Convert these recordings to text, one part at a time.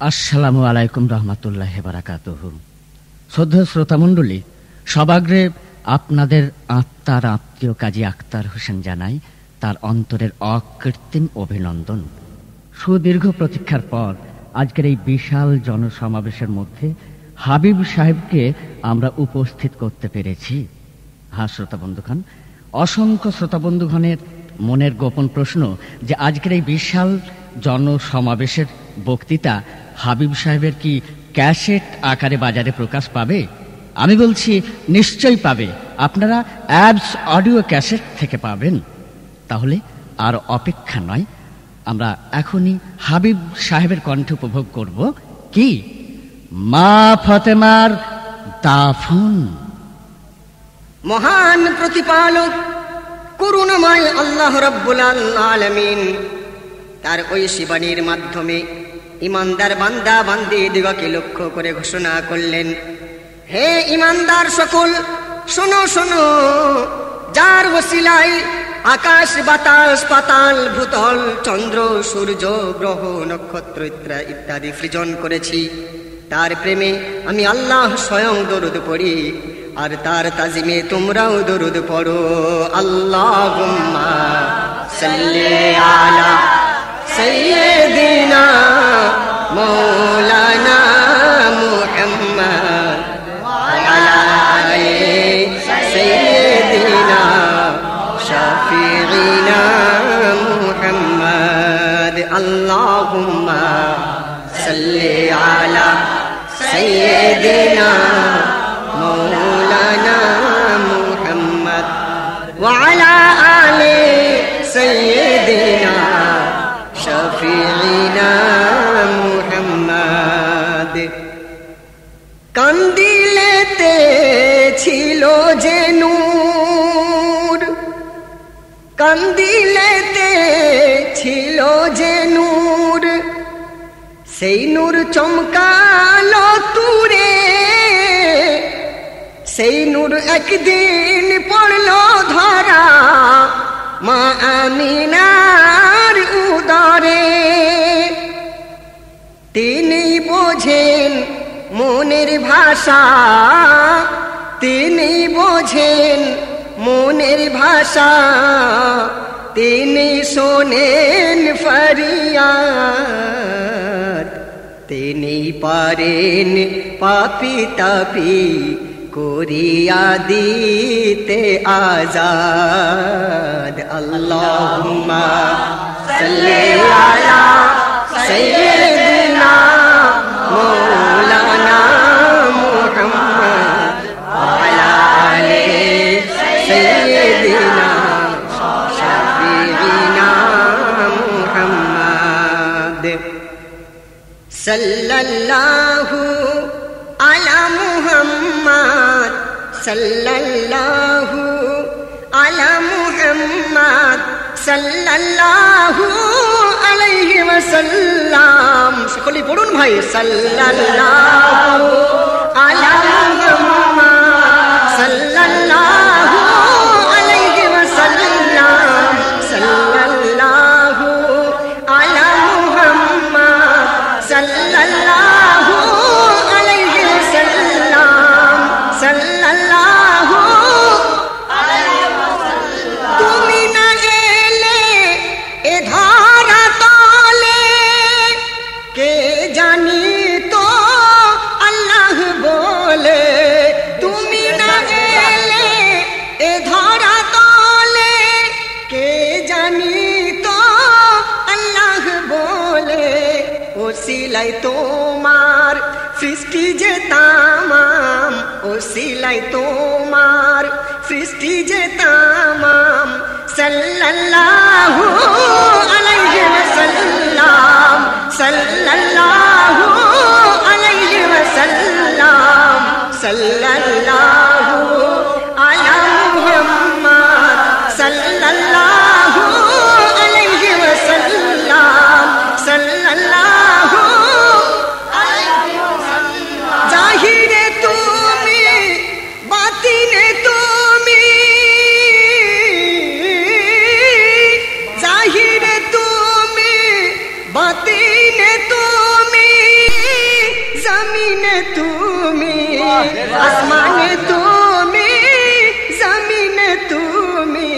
আসসালামু আলাইকুম রহমতুল্লাহি বারাকাতুহু। শ্রদ্ধেয় শ্রোতামণ্ডলী, সবাগ্রে আপনাদের আত্মার আত্মীয় কাজী আক্তার হোসেন জানাই তার অন্তরের অকৃত্রিম অভিনন্দন। সুদীর্ঘ প্রতীক্ষার পর আজকের এই বিশাল জনসমাবেশের মধ্যে হাবিব সাহেবকে আমরা উপস্থিত করতে পেরেছি। হ্যাঁ শ্রোতা বন্ধুগণ, অসংখ্য শ্রোতা বন্ধুগণের মনের গোপন প্রশ্ন যে আজকের এই বিশাল জনসমাবেশের বক্তৃতা হাবিব সাহেবের কি ক্যাসেট আকারে বাজারে প্রকাশ পাবে? আমি বলছি নিশ্চয়ই পাবে। আপনারা অ্যাবস অডিও ক্যাসেট থেকে পাবেন। তাহলে আর অপেক্ষা নয়, আমরা এখনই হাবিব সাহেবের কণ্ঠ উপভোগ করব। কি মা ফাতেমার দাফন। মহান প্রতিপালক করুণাময় আল্লাহ রাব্বুল আলামিন তার ঐশী বাণীর মাধ্যমে ইমানদার বান্দা বান্দি দিগকে লক্ষ্য করে ঘোষণা করলেন, হে ইমানদার সকল, শোনো শোনো, যার ওসিলায় আকাশ বাতাস পাতাল ভূতল চন্দ্র সূর্য গ্রহ নক্ষত্র ইত্যাদি সৃজন করেছি, তার প্রেমে আমি আল্লাহ স্বয়ং দরুদ পড়ি, আর তার তাজিমে তোমরাও দরুদ পড়ো। আল্লাহুম্মা সাল্লি আলা সাইয়্যিদিনা মাওলানা মুহাম্মদ আলা আলি সাইয়্যিদিনা শাফিঈনা মুহাম্মদ। আল্লাহুম্মা সাল্লি আলা সাইয়্যিদিনা মাওলানা মুহাম্মদ ওয়া আলা আলি সাইয়্যিদিনা শাফিঈনা মুহাম্মদ। কান্দিলেতে ছিল যে নূর, কান্দিলেতে ছিল যে নূর, সেই নূর চমকালো তুরে, সেই নূর একদিন পড়লো ধরা মা আমিনার উদরে। তিনি বোঝেন মনের ভাষা, তিনি বোঝেন মনের ভাষা, তিনি শোনেন ফরিয়াদ, তিনি পারেন পাপি তাপি করিয়া দিতে আজাদ। আল্লাহুম্মা সাল্লি আলা সাইয়্যিদিনা মাওলানা মুহাম্মদ আলা আলি সাইয়্যিদিনা শাফিঈনা মুহাম্মদ। সাল্লাল্লাহু আলা মুহাম্মদ, সাল্লাল্লাহু আলা মুহাম্মদ, সাল্লাল্লাহু আলাইহি ওয়াসাল্লাম। সকলেই পড়ুন ভাই, সাল্লাল্লাহু আলা মুহাম্মদ, সাল্লাল্লাহু আলাইহি ওয়াসাল্লাম, সাল্লাল্লাহু আলা মুহাম্মদ, সাল্লাল্লাহু আলাইহি ওয়াসাল্লাম, সাল্লাল্লাহু আলাইহি ওয়াসাল্লাম। তুমি না এলে এ ধরা তলে কে জানি তো আল্লাহ বলে, তুমি না এলে এ ধরা তলে কে জানি তো আল্লাহ বলে। ওসিলাই তোমার সৃষ্টি যে তামাম, ওসিলাই তোমার সৃষ্টি যে তামাম, সাল্লাল্লাহু আলাইহি ওয়াসাল্লাম, সাল্লাল্লাহু আলাইহি ওয়াসাল্লাম, সাল্লাল্লাহু আলা মুহাম্মদ, সাল্লাল্লাহু আলাইহি ওয়াসাল্লাম, সাল্লাল্লাহু আলাইহি ওয়াসাল্লাম। জাহিরে তুমি বাতিনে তুমি, জাহিরে তুমি আসমানে তুমি, জমিনে তুমি,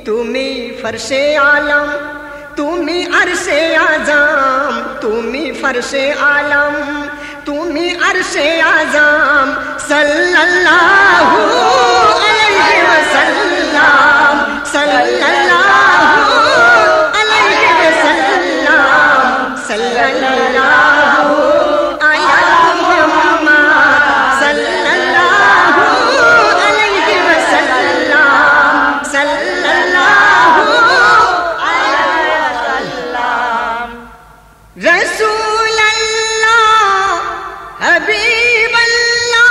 তুমি ফরশে আলম, তুমি আরশে আজম, তুমি ফরশে আলম, তুমি আরশে আজম, সাল্লাল্লাহু আলাইহি ওয়াসাল্লাম, সাল্লাল্লাহু আলাইহি ওয়াসাল্লাম, সাল্লাল্লাহু আলা মুহাম্মদ, সাল্লাল্লাহু আলাইহি ওয়াসাল্লাম, সাল্লাল্লাহু আলাইহি ওয়াসাল্লাম। রাসূলুল্লাহ হাবিবাল্লাহ,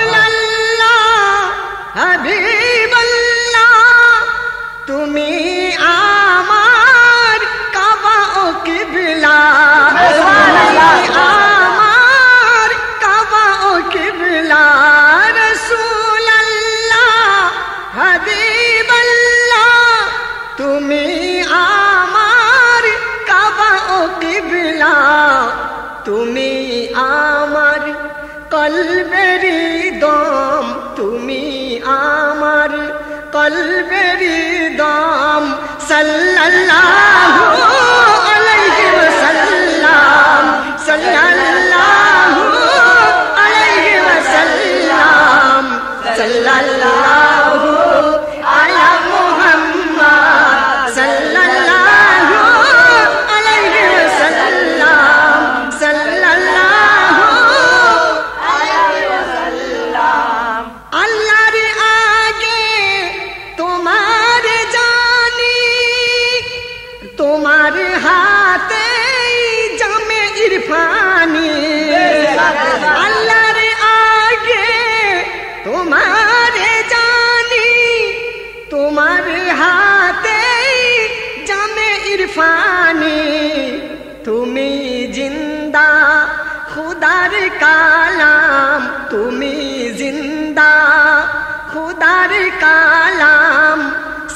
রাসূলুল্লাহ হাবিবাল্লাহ, তুমি আমার কাবা ও কিবলা, আমার কাবা ও কিবলা, রাসূলুল্লাহ হাবিবাল্লাহ, তুমি আমার কাবা ও কিবলা, তুমি আমার কলবেরি দম, তুমি আমার কলবেরি দম, সাল্লাল্লাহু আলাইহি ওয়াসাল্লাম, সাল্লাল্লাহু আলাইহি ওয়াসাল্লাম, সাল্লাল্লাহু আলা মুহাম্মদ, সাল্লাল্লাহু আলাইহি ওয়াসাল্লাম, সাল্লাল্লাহু আলাইহি ওয়াসাল্লাম। আল্লাহর আগে তোমার জানি, তোমার হাতে জামে ইরফানি, আল্লাহর আগে তোমার জানি, তোমার হাতে জামে ইরফানি, তুমি জিন্দা খুদার কালাম, তুমি জিন্দা খুদার কালাম,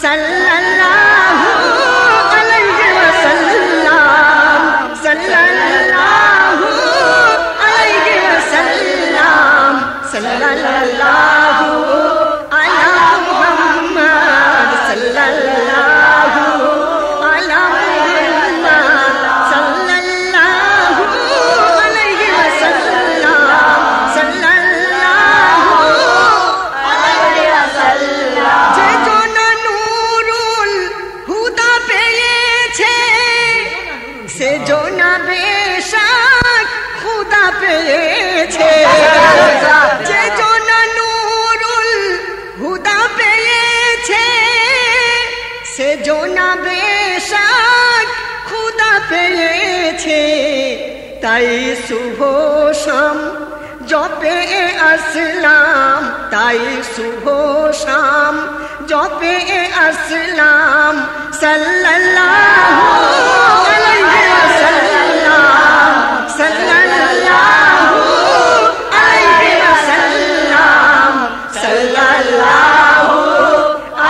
সাল্লাল্লাহু আলাইহি ওয়াসাল্লাম, সাল্লাল্লাহু আলাইহি ওয়াসাল্লাম, সাল্লাল্লাহু আলা মুহাম্মদ, সাল্লাল্লাহু আলা মুহাম্মদ, সাল্লাল্লাহু আলাইহি ওয়াসাল্লাম, সাল্লাল্লাহু আলাইহি ওয়াসাল্লাম। যে জন নূরুল হুদা পেয়েছে, সে জন বেশক খুদা পেয়েছে, যে জন নূরুল হুদা পেয়েছে, সে জন বেশক খুদা পেয়েছে, তাই শুভ শাম জপে আসলাম, তাই শুভ শাম জপে আসলাম, সাল্লাল্লাহু আলাইহি ওয়াসাল্লাম, সাল্লাল্লাহু আলাইহি ওয়াসাল্লাম, সাল্লাল্লাহু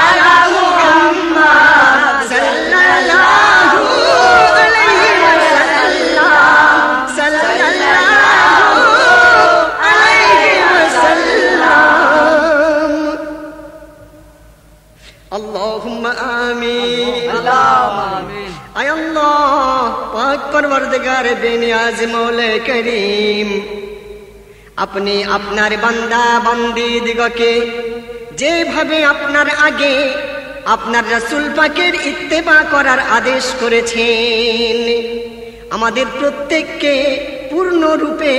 আলা মুহাম্মদ, সাল্লাল্লাহু আলাইহি ওয়াসাল্লাম, সাল্লাল্লাহু আলাইহি ওয়াসাল্লাম। আল্লাহুম্মা আমিন, আল্লাহুম্মা আমিন। আয় আল্লাহ পাক পরওয়ারদিগার বেনিয়াজ মৌলা করিম, আপনি আপনার বান্দা বান্দি দিগকে যেভাবে আপনার আগে আপনার রাসূল পাকের ইত্তেবা করার আদেশ করেছেন, আমাদের প্রত্যেককে পূর্ণরূপে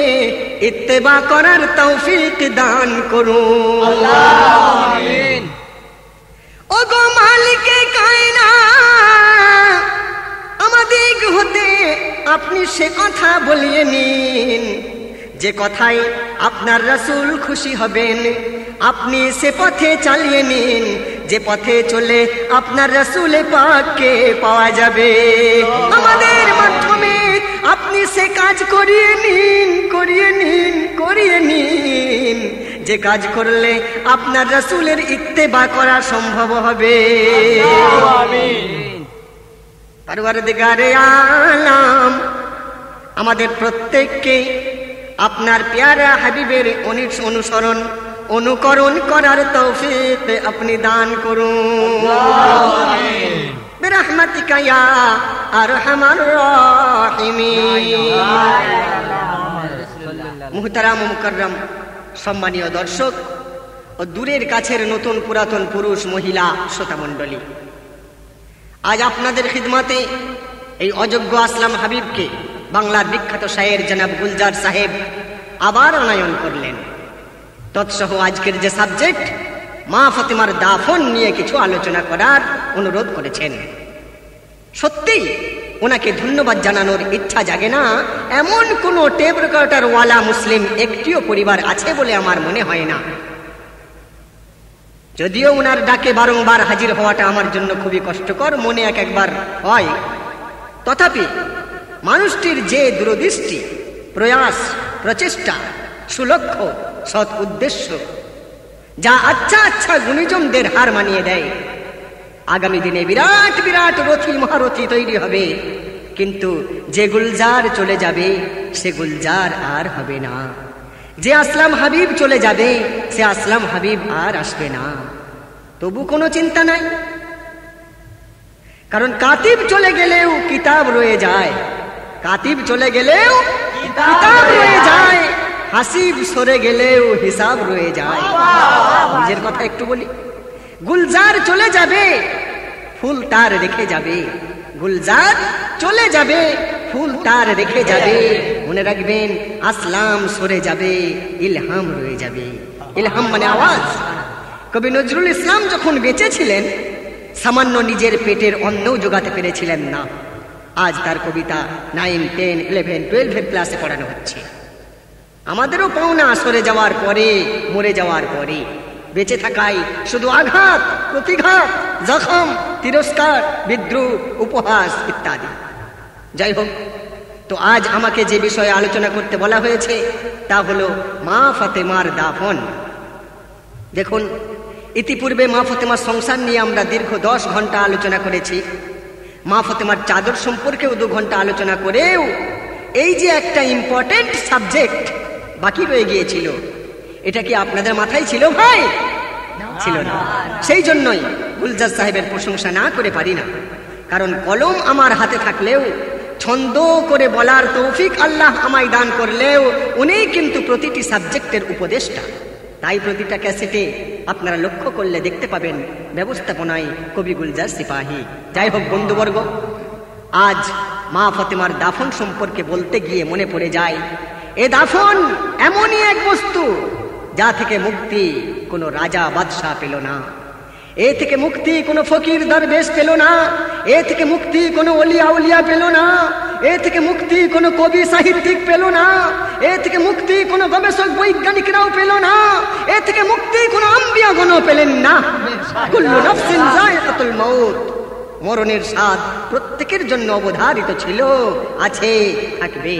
ইত্তেবা করার তৌফিক দান করুন, আল্লাহুম্মা আমিন। ওগো মালিকে কায়নাত, আমাদের হতে আপনি সে কথা বলিয়ে নিন যে কথায় আপনার রাসূল খুশি হবেন, আপনি সে পথে চালিয়ে নিন যে পথে চলে আপনার রাসূল পাককে পাওয়া যাবে। আমাদের মাধ্যমে আপনি সে কাজ করিয়ে নিন, করিয়ে নিন, করিয়ে নিন যে কাজ করলে আপনার রাসূলের ইত্তেবা করা সম্ভব হবে। পরওয়ারদিগারে আলাম আমাদের প্রত্যেককে আপনার প্যারা হাবিবের অনুসরণ অনুকরণ করার তৌফিক আপনি দান করুন বিরহমাতিকা ইয়া আরহামার রাহিমিন। মুহতারাম মুকাররম সম্মানীয় দর্শক ও দূরের কাছের নতুন পুরাতন পুরুষ মহিলা শ্রোতা মণ্ডলী, আজ আপনাদের খিদমতে এই অযোগ্য আসলাম হাবিবকে বাংলার বিখ্যাত শায়ের জনাব গুলজার সাহেব আবার আনয়ন করলেন। তৎসহ আজকের যে সাবজেক্ট মা ফাতেমার দাফন নিয়ে কিছু আলোচনা করার অনুরোধ করেছেন। সত্যি ওনাকে ধন্যবাদ জানানোর ইচ্ছা জাগে না এমন কোন টেপ রেকর্ডার ওয়ালা মুসলিম একটিও পরিবার আছে বলে আমার মনে হয় না। যদিও ওনার ডাকে বারংবার হাজির হওয়াটা আমার জন্য খুবই কষ্টকর, মনে একবার হয়, তথাপি মানুষটির যে দূরদৃষ্টি, প্রয়াস, প্রচেষ্টা, সুলক্ষ্য সৎ উদ্দেশ্য যা আচ্ছা আচ্ছা গুণীজনদের হার মানিয়ে দেয়। আগামী দিনে বিরাট বিরাট রথী মহারথী তৈরি হবে, কিন্তু যে গুলজার চলে যাবে সে গুলজার আর হবে না। যে আসলাম হাবিব চলে যাবে সে আসলাম হাবিব আর আসবে না। তবু কোনো চিন্তা নাই, কারণ কাতিব চলে গেলেও কিতাব রয়ে যায়, কাতিব চলে গেলেও কিতাব রয়ে যায়, হাসিব সরে গেলেও হিসাব রয়ে যায়। নিজের কথা একটু বলি, গুলজার চলে যাবে ফুল তার রেখে যাবে, গুলজার চলে যাবে ফুল তার রেখে যাবে। মনে রাখবেন আসলাম সরে যাবে ইলহাম রয়ে যাবে। ইলহাম মানে আওয়াজ। কবি নজরুল ইসলাম যখন বেঁচে ছিলেন সামান্য নিজের পেটের অন্নও জোগাতে পেরেছিলেন না। আজ তার কবিতা 9, 10, 11, 12 ক্লাসে পড়ানো হচ্ছে। আমাদেরও পাওনা সরে যাওয়ার পরে, মরে যাওয়ার পরে। বেঁচে থাকায় শুধু আঘাত, প্রতিঘাত, জখম, তিরস্কার, বিদ্রুপ, উপহাস ইত্যাদি। যাই হোক, তো আজ আমাকে যে বিষয়ে আলোচনা করতে বলা হয়েছে তা হলো মা ফাতেমার দাফন। দেখুন, ইতিপূর্বে মা ফাতেমার সংসার নিয়ে আমরা দীর্ঘ 10 ঘন্টা আলোচনা করেছি। মা ফাতেমার চাদর সম্পর্কেও 2 ঘন্টা আলোচনা করেও এই যে একটা ইম্পর্টেন্ট সাবজেক্ট বাকি রয়ে গিয়েছিল, এটা কি আপনাদের মাথায় ছিল ভাই? ছিল না। সেই জন্যই গুলজার সাহেবের প্রশংসা না করে পারি না, কারণ কলম আমার হাতে থাকলেও ছন্দ করে বলার তৌফিক আল্লাহ আমায় দান করলেও উনি কিন্তু প্রতিটি সাবজেক্টের উপদেষ্টা। তাই প্রতিটা ক্যাসেটে আপনারা লক্ষ্য করলে দেখতে পাবেন ব্যবস্থাপনায় কবি গুলজার সিপাহী। যাই হোক বন্ধুবর্গ, আজ মা ফাতেমার দাফন সম্পর্কে বলতে গিয়ে মনে পড়ে যায়, এ দাফন এমনই এক বস্তু যা থেকে মুক্তি কোনো রাজা বাদশাহ পেল না, এ থেকে মুক্তি কোনো ফকির দরবেশ পেল না, এ থেকে মুক্তি কোনো ওলিয়া উলিয়া পেল না, এ থেকে মুক্তি কোনো কবি সাহিত্যিক পেল না, এ থেকে মুক্তি কোনো গবেষক বৈজ্ঞানিকরাও পেল না, এ থেকে মুক্তি কোনো আম্বিয়াগণও পেলেন না। কুল্লু নাফসিন যায়কাতুল মাউত, মরণের স্বাদ প্রত্যেকের জন্য অবধারিত ছিল, আছে, থাকবে।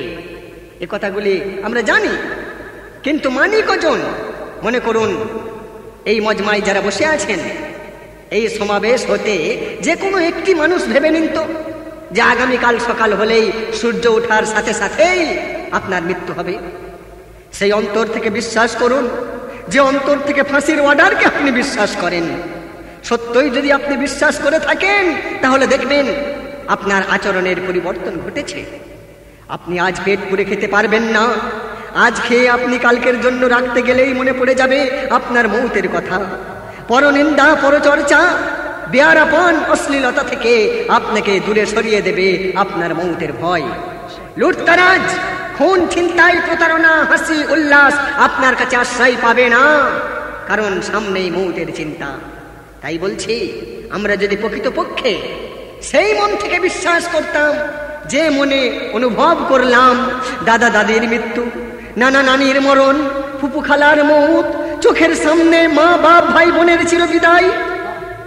এ কথাগুলি আমরা জানি, কিন্তু মানি কজন? মনে করুন এই মজমায় যারা বসে আছেন, এই সমাবেশ হতে যে কোনো একটি মানুষ ভেবে নিন তো যে আগামীকাল সকাল হলেই সূর্য ওঠার সাথে সাথেই আপনার মৃত্যু হবে। সেই অন্তর থেকে বিশ্বাস করুন, যে অন্তর থেকে ফাঁসির অর্ডারকে আপনি বিশ্বাস করেন। সত্যই যদি আপনি বিশ্বাস করে থাকেন তাহলে দেখবেন আপনার আচরণের পরিবর্তন ঘটেছে। আপনি আজ পেট পুরে খেতে পারবেন না, আজ খেয়ে আপনি কালকের জন্য রাখতে গেলেই মনে পড়ে যাবে আপনার মৌতের কথা। পরনিন্দা, পরচর্চা, বেয়ারাপন, অশ্লীলতা থেকে আপনাকে দূরে সরিয়ে দেবে আপনার মৌতের ভয়। লুটতারাজ, খুন, ছিনতাই, প্রতারণা, হাসি, উল্লাস আপনার কাছে আশ্রয় পাবে না, কারণ সামনেই মৌতের চিন্তা। তাই বলছি, আমরা যদি প্রকৃতপক্ষে সেই মন থেকে বিশ্বাস করতাম, যে মনে অনুভব করলাম দাদা দাদির মৃত্যু, নানা নানির মরণ, ফুপু খালার মৌত, চোখের সামনে মা বাপ ভাই বোনের চিরবিদায়,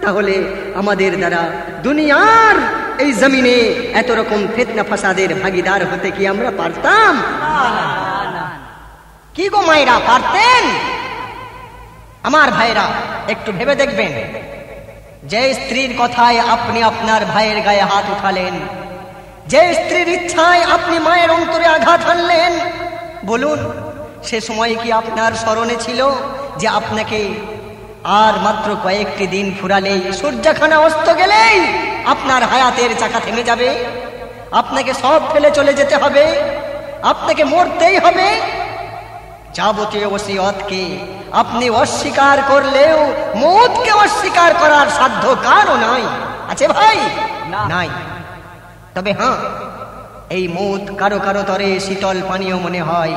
তাহলে আমাদের দ্বারা দুনিয়ার এই জমিনে এত রকম ফিতনা ফাসাদের ভাগীদার হতে কি আমরা পারতাম? কি গো মায়েরা, পারতেন? আমার ভাইরা একটু ভেবে দেখবেন, যে স্ত্রীর কথায় আপনি আপনার ভাইয়ের গায়ে হাত উঠালেন, যে স্ত্রীর ইচ্ছায় আপনি মায়ের অন্তরে আঘাত হানলেন, বলুন সে সময় কি আপনার স্মরণে ছিল যে আপনাকে আর মাত্র কয়েকটি দিন ফুরালেই, সূর্যখানা অস্ত গেলেই আপনার হায়াতের চাকা থেমে যাবে, আপনাকে সব ফেলে চলে যেতে হবে, আপনাকে মরতেই হবে? যাবতীয় ওসিয়তকে আপনি অস্বীকার করলেও মৌতকে অস্বীকার করার সাধ্য কারও নাই। আছে ভাই? নাই। তবে হ্যাঁ, এই মৌত কারো কারো তরে শীতল পানীয় মনে হয়,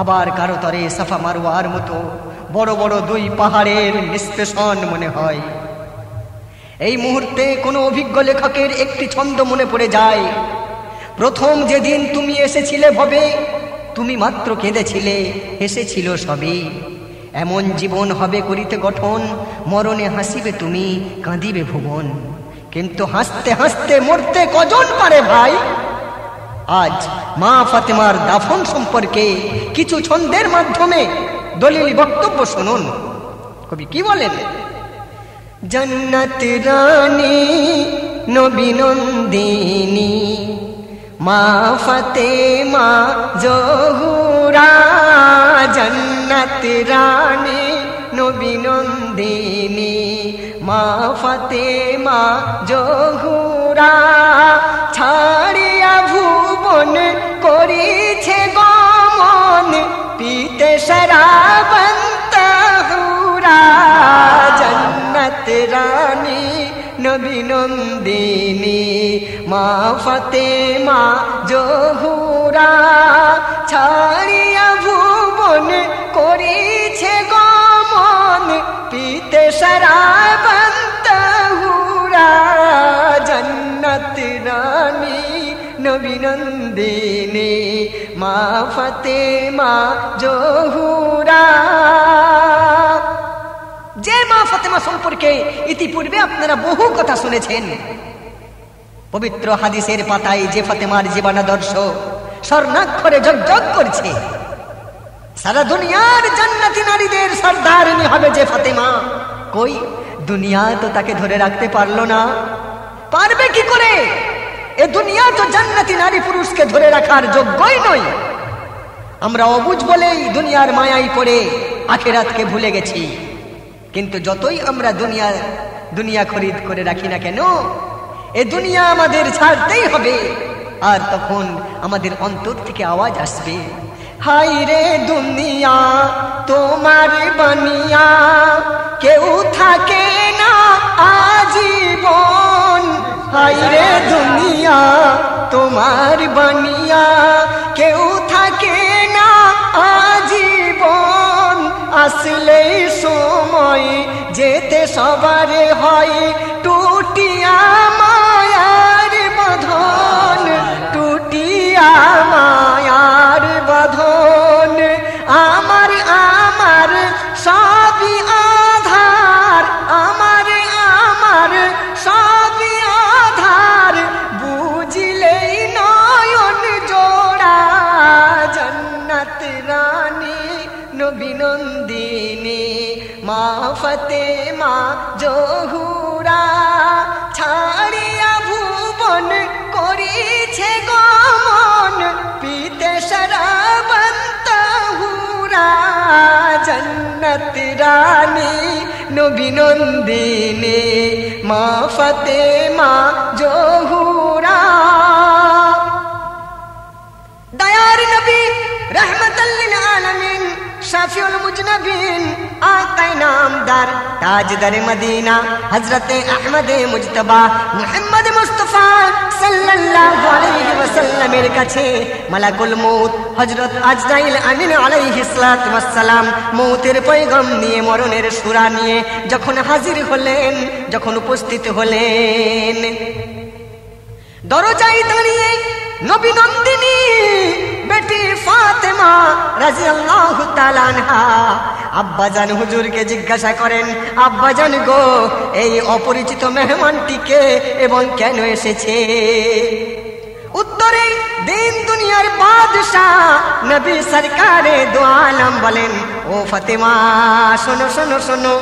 আবার কারো তরে সাফা মারওয়ার মতো বড় বড় দুই পাহাড়ের নিষ্পেষণ মনে হয়। এই মুহূর্তে কোনো অভিজ্ঞ লেখকের একটি ছন্দ মনে পড়ে যায়। প্রথম যেদিন তুমি এসেছিলে ভবে, তুমি মাত্র কেঁদেছিলে, হেসেছিল সবে। এমন জীবন হবে করিতে গঠন, মরণে হাসিবে তুমি, কাঁদিবে ভুবন। কিন্তু হাসতে হাসতে মরতে কজন পারে ভাই? আজ মা ফাতেমার দাফন সম্পর্কে কিছু ছন্দের মাধ্যমে দলিল বক্তব্য শুনুন। কবি কি বলেন? জন্নত রানী নবী নন্দিনী মা ফাতেমা জহুরা, জন্নত রানী নবী নন্দিনী মা ফাতেমা জহুরা, ছাড়িয়া ভুবন করিছে গমন, পিতে শরাবন্ত হুরা। জন্নত রানী নবী নন্দিনী মা ফাতেমা জহুরা, ছাড়িয়া ভুবন করিছে গমন, পিতে শরাবন্ত হুরা। জন্নত রানী নবী নন্দিনী মা ফাতেমা জহুরা। যে মা ফাতেমা সম্পর্কে ইতিপূর্বে আপনারা বহু কথা শুনেছেন, পবিত্র হাদিসের পাতায় যে ফাতেমার জীবনাদর্শ স্বর্ণাক্ষরে ঝকঝক করছে, সারা দুনিয়ার জান্নাতি নারীদের সর্দারিনী হবে যে ফাতেমা, কই দুনিয়া তো তাকে ধরে রাখতে পারলো না। পারবে কি করে? এ দুনিয়া তো জান্নাতি নারী পুরুষকে ধরে রাখার যোগ্যই নয়। আমরা অবুঝ বলেই দুনিয়ার মায়ায় পড়ে আখিরাতকে ভুলে গেছি। কিন্তু যতই আমরা দুনিয়া খরিদ করে রাখি না কেন, এ দুনিয়া আমাদের ছাড়তেই হবে। আর তখন আমাদের অন্তর থেকে আওয়াজ আসবে, হায় রে দুনিয়া তোমার বানিয়া কেউ থাকে না আজীবন। হায় রে দুনিয়া তোমার বানিয়া কেউ থাকে না আজীবন। আসলেই সময় যেতে সবারে হয় টুটিয়া মায়ার বাঁধন, টুটিয়া মায়ার বাঁধন। আমার আমার সবই আধার, আমার আমার সবই আধার, বুঝলেই নয়ন জোড়া। জন্নত রানী নবী নন্দিনী মা ফাতেমা জহুরা, ছাড়িয়া ভুবন করিছে গমন, পিতে শরাবন্ত হুরা। জন্নত রানী নবী নন্দিনী মা ফাতেমা জহুরা। দয়ার নবী রহমতুল লিল আলামিন, শাফিউল মুজনবিন, আকায়ে নামদার, তাজদার মদিনা, হযরতে আহমদে মুজতবা মুহাম্মদ মুস্তাফা সাল্লাল্লাহু আলাইহি ওয়াসাল্লামের কাছে মালাকুল মউত হযরত আজরাইল আমিন আলাইহিস সালাতু ওয়াস সালাম মউতের পয়গাম নিয়ে, মরণের সূরা নিয়ে যখন হাজির হলেন, যখন উপস্থিত হলেন, দরজায় দাঁড়িয়ে নবী নন্দিনী বেটি ফাতেমা রাদিয়াল্লাহু তাআলা আনহা আব্বাজান হুজুরকে জিজ্ঞাসা করেন, আব্বাজান গো, এই অপরিচিত মেহমানটিকে এবং কেন এসেছে? উত্তরে দিন দুনিয়ার বাদশাহ নবী সরকারে দো আলম বলেন, ও ফাতেমা শোনো শোনো শোনো,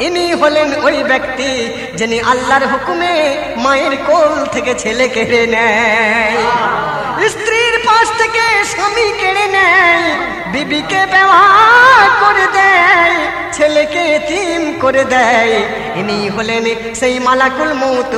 ইনি হলেন ওই ব্যক্তি যিনি আল্লাহর হুকুমে মায়ের কোল থেকে ছেলে কেড়ে নেয়, স্ত্রীর পাশ থেকে স্বামী কেড়ে নেয়, বিবিকে বেওয়া করে দেয়, ছেলেকে এতিম করে দেয়। ইনি হলেন সেই মালাকুল মউত।